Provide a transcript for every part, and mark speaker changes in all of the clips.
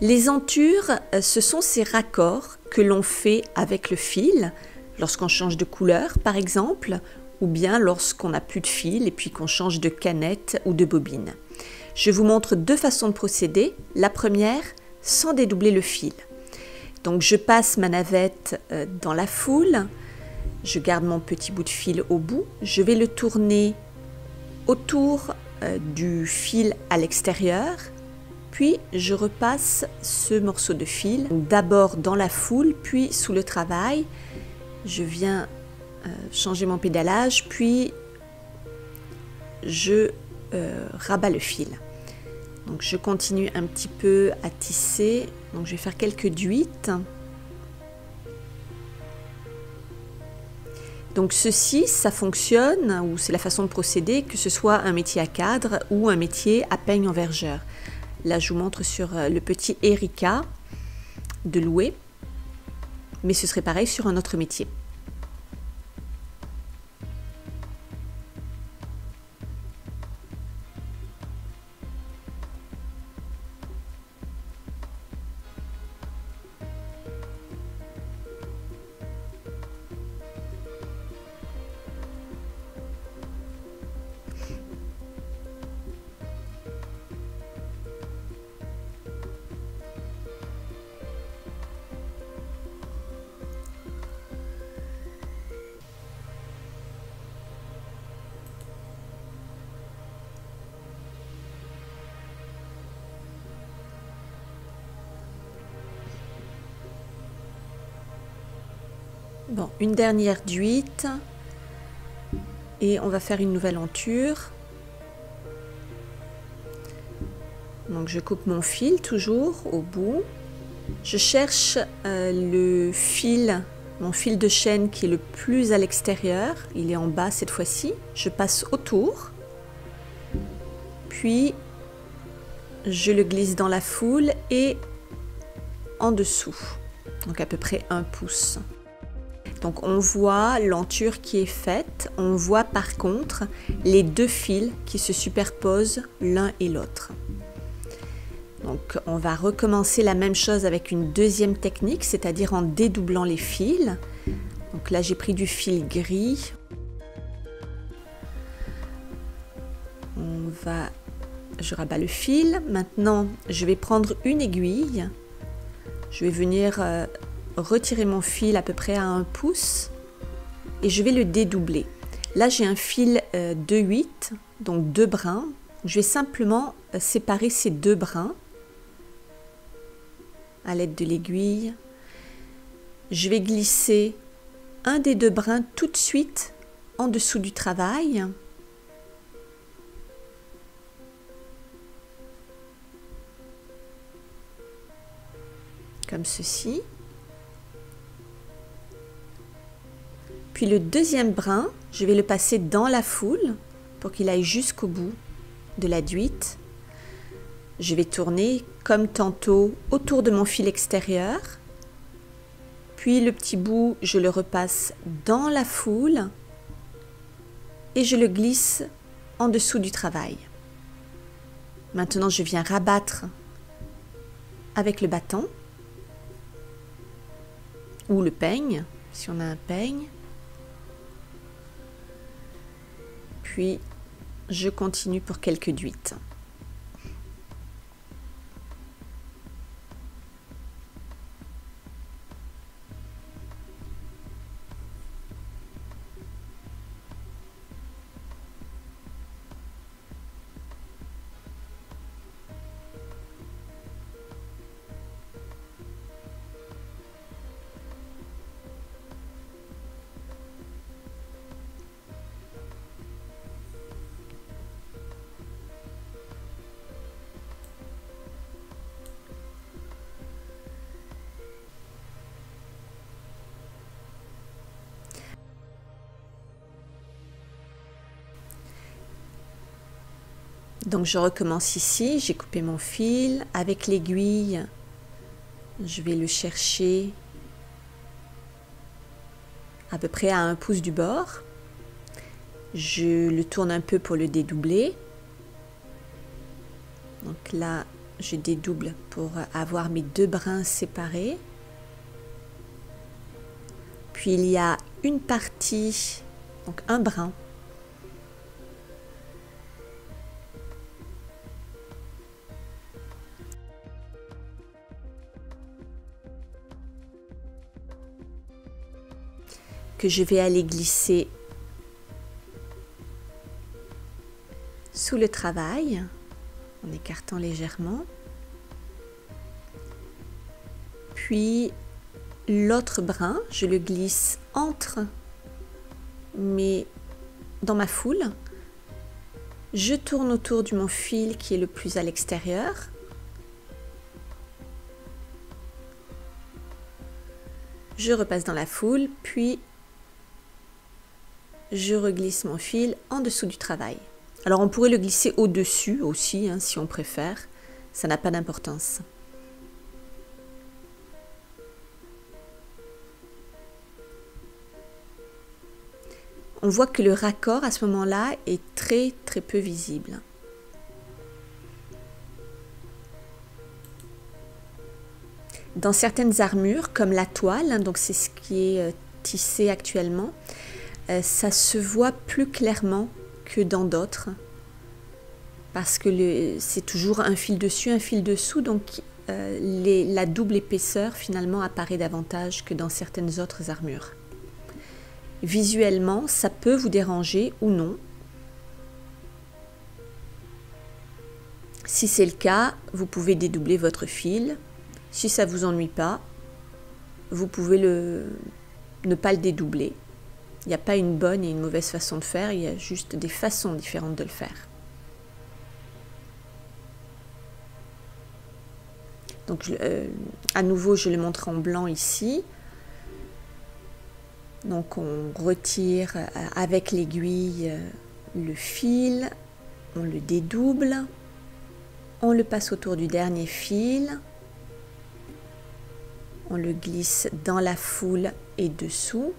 Speaker 1: Les entures, ce sont ces raccords que l'on fait avec le fil lorsqu'on change de couleur par exemple, ou bien lorsqu'on n'a plus de fil et puis qu'on change de canette ou de bobine. Je vous montre deux façons de procéder. La première, sans dédoubler le fil. Donc je passe ma navette dans la foule, je garde mon petit bout de fil au bout, je vais le tourner autour du fil à l'extérieur, puis je repasse ce morceau de fil d'abord dans la foule, puis sous le travail. Je viens changer mon pédalage, puis je rabats le fil. Donc je continue un petit peu à tisser, donc je vais faire quelques duites. Donc ceci, ça fonctionne, ou c'est la façon de procéder, que ce soit un métier à cadre ou un métier à peigne en vergeur. Là je vous montre sur le petit Erika de Loué, mais ce serait pareil sur un autre métier. Bon, une dernière duite et on va faire une nouvelle enture. Donc je coupe mon fil toujours au bout. Je cherche le fil, mon fil de chaîne qui est le plus à l'extérieur. Il est en bas cette fois-ci. Je passe autour, puis je le glisse dans la foule et en dessous, donc à peu près 1 pouce. Donc on voit l'enture qui est faite, on voit par contre les deux fils qui se superposent l'un et l'autre. Donc on va recommencer la même chose avec une deuxième technique, c'est-à-dire en dédoublant les fils. Donc là j'ai pris du fil gris. Je rabats le fil. Maintenant je vais prendre une aiguille. Je vais venir retirer mon fil à peu près à 1 pouce et je vais le dédoubler. Là j'ai un fil de 8, donc 2 brins. Je vais simplement séparer ces 2 brins à l'aide de l'aiguille. Je vais glisser un des 2 brins tout de suite en dessous du travail. Comme ceci. Puis le deuxième brin, je vais le passer dans la foule pour qu'il aille jusqu'au bout de la duite. Je vais tourner comme tantôt autour de mon fil extérieur. Puis le petit bout, je le repasse dans la foule et je le glisse en dessous du travail. Maintenant, je viens rabattre avec le bâton ou le peigne, si on a un peigne. Puis, je continue pour quelques duites. Donc je recommence ici, j'ai coupé mon fil, avec l'aiguille, je vais le chercher à peu près à 1 pouce du bord. Je le tourne un peu pour le dédoubler. Donc là, je dédouble pour avoir mes 2 brins séparés. Puis il y a une partie, donc un brin, que je vais aller glisser sous le travail en écartant légèrement. Puis l'autre brin, je le glisse dans ma foule. Je tourne autour de mon fil qui est le plus à l'extérieur. Je repasse dans la foule, puis je reglisse mon fil en dessous du travail. Alors on pourrait le glisser au-dessus aussi, hein, si on préfère. Ça n'a pas d'importance. On voit que le raccord à ce moment-là est très peu visible. Dans certaines armures, comme la toile, hein, donc c'est ce qui est tissé actuellement, ça se voit plus clairement que dans d'autres, parce que c'est toujours un fil dessus, un fil dessous, donc la double épaisseur finalement apparaît davantage que dans certaines autres armures. Visuellement, ça peut vous déranger ou non. Si c'est le cas, vous pouvez dédoubler votre fil. Si ça ne vous ennuie pas, vous pouvez ne pas le dédoubler. Il n'y a pas une bonne et une mauvaise façon de faire, il y a juste des façons différentes de le faire. Donc, à nouveau, je le montre en blanc ici. Donc, on retire avec l'aiguille le fil, on le dédouble, on le passe autour du dernier fil, on le glisse dans la foule et dessous.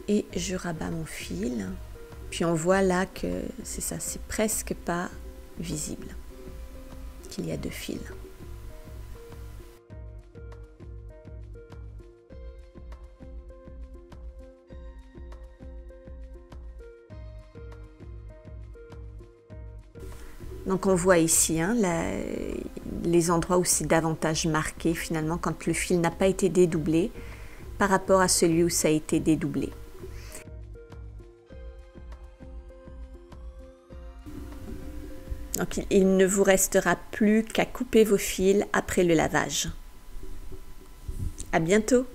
Speaker 1: Et je rabats mon fil, puis on voit là que c'est ça, c'est presque pas visible, qu'il y a 2 fils. Donc on voit ici hein, les endroits où c'est davantage marqué finalement quand le fil n'a pas été dédoublé par rapport à celui où ça a été dédoublé. Donc il ne vous restera plus qu'à couper vos fils après le lavage. À bientôt!